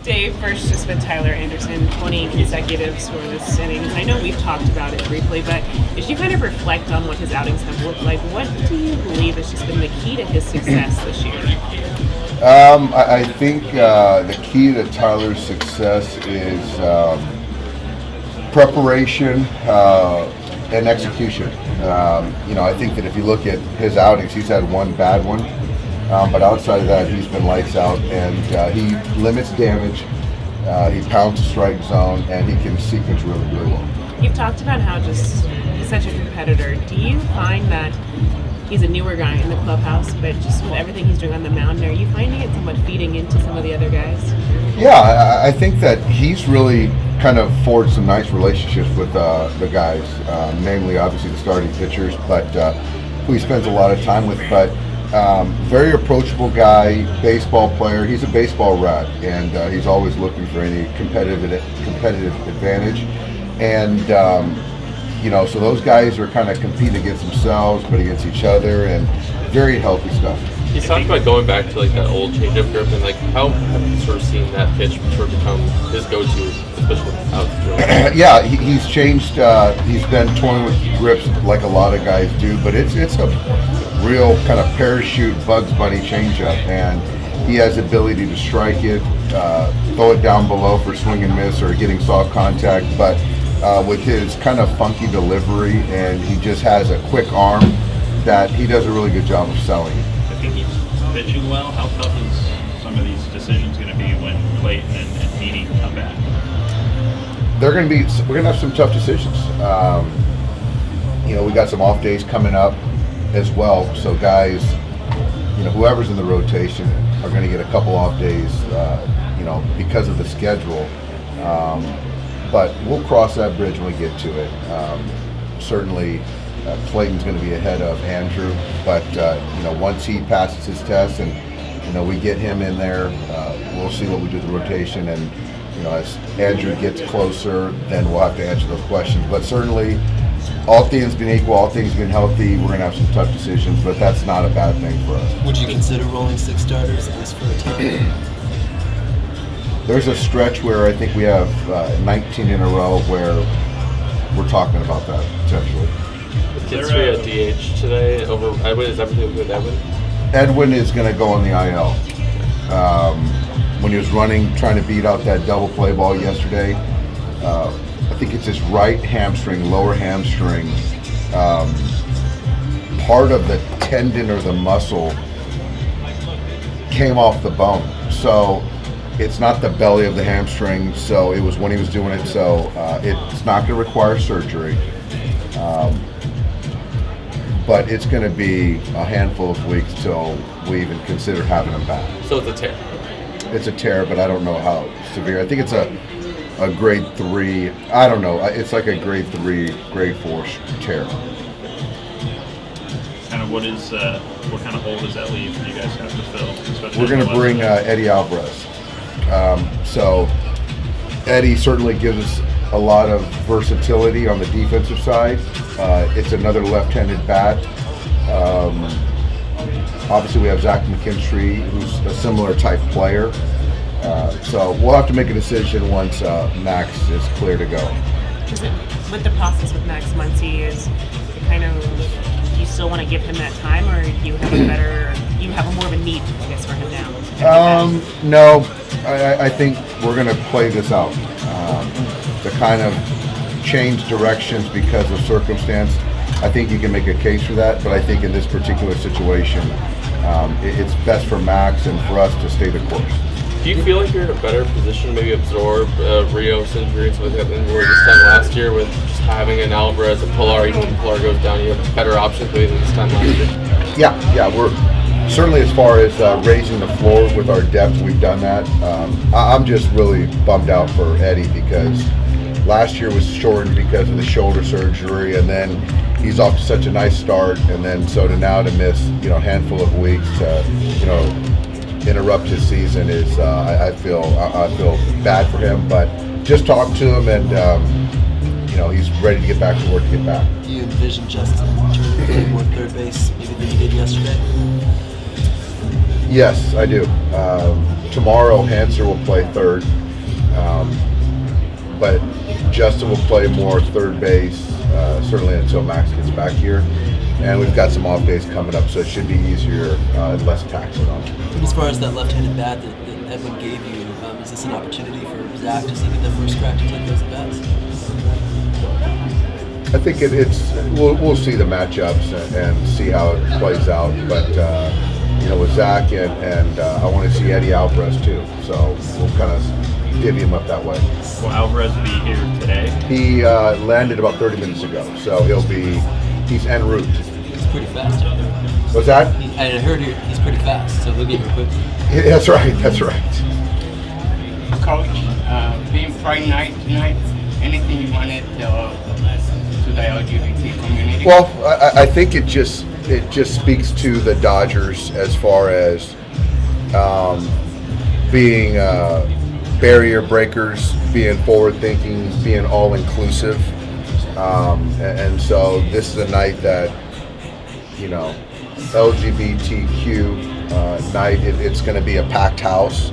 Dave, first just with Tyler Anderson, 20 consecutive scoreless innings. I know we've talked about it briefly, but as you kind of reflect on what his outings have looked like, what do you believe has just been the key to his success this year? I think the key to Tyler's success is preparation and execution. I think that if you look at his outings, he's had one bad one. But outside of that, he's been lights out, and he limits damage, he pounds the strike zone, and he can sequence really, really well. You've talked about how just he's such a competitor. Do you find that he's a newer guy in the clubhouse, but just with everything he's doing on the mound, are you finding it somewhat feeding into some of the other guys? Yeah, I think that he's really kind of forged some nice relationships with the guys, namely, obviously, the starting pitchers, but who he spends a lot of time with, but very approachable guy, baseball player. He's a baseball rat, and he's always looking for any competitive advantage. And so those guys are kind of competing against themselves, but against each other, and very healthy stuff. He's talked about going back to like that old changeup grip, and like how have you sort of seen that pitch sort of become his go-to, especially out? Yeah, he's changed. He's been toying with grips like a lot of guys do, but it's a real kind of parachute Bugs Bunny changeup, and he has the ability to strike it, throw it down below for swing and miss or getting soft contact, but with his kind of funky delivery, and he just has a quick arm that he does a really good job of selling. I think he's pitching well. How tough is some of these decisions going to be when Clayton and Meany come back? We're going to have some tough decisions. We got some off days coming up as well, so guys, whoever's in the rotation are going to get a couple off days, because of the schedule. But we'll cross that bridge when we get to it. Certainly, Clayton's going to be ahead of Andrew, but once he passes his test and we get him in there, we'll see what we do with the rotation. And as Andrew gets closer, then we'll have to answer those questions. But certainly, all things being equal, all things being healthy, we're going to have some tough decisions, but that's not a bad thing for us. Would you consider rolling 6 starters at least for a time? There's a stretch where I think we have 19 in a row where we're talking about that potentially. McKinstry at DH today over Edwin. Is everything with Edwin? Edwin is going to go on the IL. When he was running, trying to beat out that double play ball yesterday, I think it's his right hamstring, lower hamstring. Part of the tendon or the muscle came off the bone. So it's not the belly of the hamstring. So it was when he was doing it. So it's not going to require surgery. But it's going to be a handful of weeks till we even consider having him back. So it's a tear. It's a tear, but I don't know how severe. I think it's a grade 3. I don't know. It's like a grade 3, grade 4 tear. Kind of what kind of hole does that leave you guys have to fill? We're going to bring Eddie Alvarez. So Eddie certainly gives us a lot of versatility on the defensive side. It's another left-handed bat. Obviously, we have Zach McKinstry, who's a similar type player. So we'll have to make a decision once Max is clear to go. With the process with Max Muncy, is it kind of, you still want to give him that time, or you have more of a need, I guess, for him now? No, I think we're going to play this out. The kind of change directions because of circumstance, I think you can make a case for that, but I think in this particular situation, it's best for Max and for us to stay the course. Do you feel like you're in a better position to maybe absorb Rios injury and stuff like that than you were this time last year with just having an Alvarez, a Pilar, even when Pilar goes down, you have better options maybe than this time last year? Yeah, we're certainly, as far as raising the floor with our depth, we've done that. I'm just really bummed out for Eddie because last year was shortened because of the shoulder surgery, and then he's off to such a nice start, and then so to now to miss a handful of weeks to interrupt his season is I feel bad for him, but just talk to him, and he's ready to get back to work to get back. Do you envision Justin turning to play more third base maybe than he did yesterday? Yes, I do. tomorrow Hanser will play third, but Justin will play more third base, certainly until Max gets back here. And we've got some off days coming up, so it should be easier and less taxing on him. And as far as that left-handed bat that Edwin gave you, is this an opportunity for Zach to get the first crack to take those bats? I think we'll see the matchups and see how it plays out. But with Zach and I want to see Eddie Alvarez too. So we'll kind of divvy him up that way. Will Alvarez be here today? He landed about 30 minutes ago, so he's en route. He's pretty fast. What's that? I heard he's pretty fast, so he'll get here quick. Yeah, that's right. That's right. Coach, being Pride Night tonight, anything you wanted to the LGBT community? Well, I think it just speaks to the Dodgers as far as being barrier breakers, being forward thinking, being all inclusive, and so this is a night that LGBTQ night. It's going to be a packed house,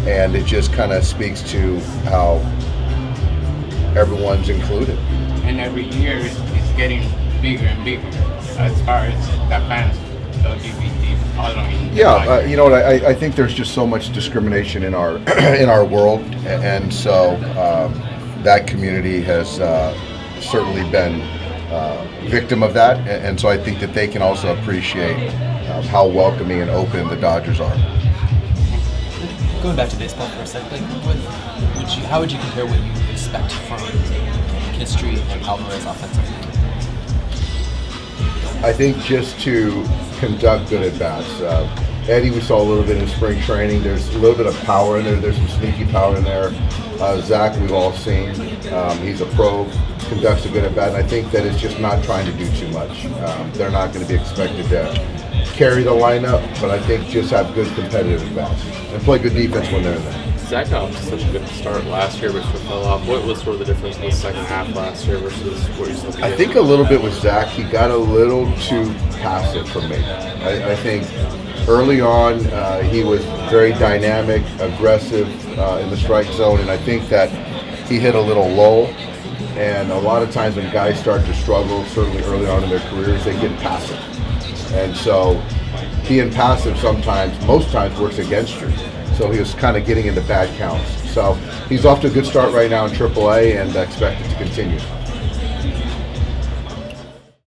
and it just kind of speaks to how everyone's included. And every year it's getting bigger and bigger as far as the fans, LGBT following. Yeah, I think there's just so much discrimination in our in our world, and so that community has certainly been victim of that, and so I think that they can also appreciate how welcoming and open the Dodgers are. Going back to baseball for a second, how would you compare what you expect from McKinstry and Alvarez offensively? I think just to conduct good at bats. Eddie, we saw a little bit in spring training. There's a little bit of power in there. There's some sneaky power in there. Zach, we've all seen. He's a pro, conducts a good at bat, and I think that it's just not trying to do too much. They're not going to be expected to carry the lineup, but I think just have good competitive at bats and play good defense when they're in there. Zach got off to such a good start last year, but sort of fell off. What was sort of the difference in the second half last year versus what you saw? I think a little bit with Zach. He got a little too passive for me. I think early on he was very dynamic, aggressive in the strike zone, and I think that he hit a little lull. And a lot of times when guys start to struggle, certainly early on in their careers, they get passive. And so being passive sometimes, most times, works against you. So he was kind of getting into bad counts. So he's off to a good start right now in AAA and expect it to continue.